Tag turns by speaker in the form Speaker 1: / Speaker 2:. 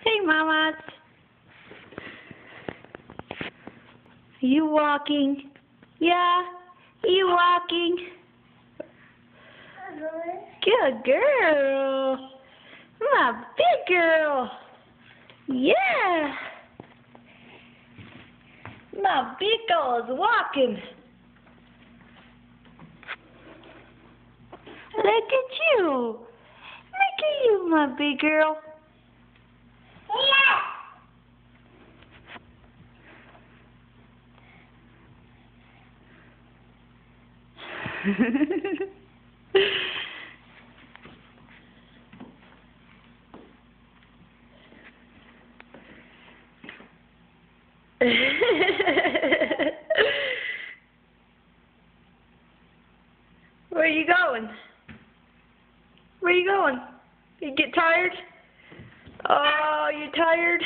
Speaker 1: Hey, mamas. Are you walking? Yeah? Are you walking? Good girl. My big girl. Yeah. My big girl is walking. Look at you. Look at you, my big girl. Where are you going? Where are you going? You get tired? Oh, you're tired?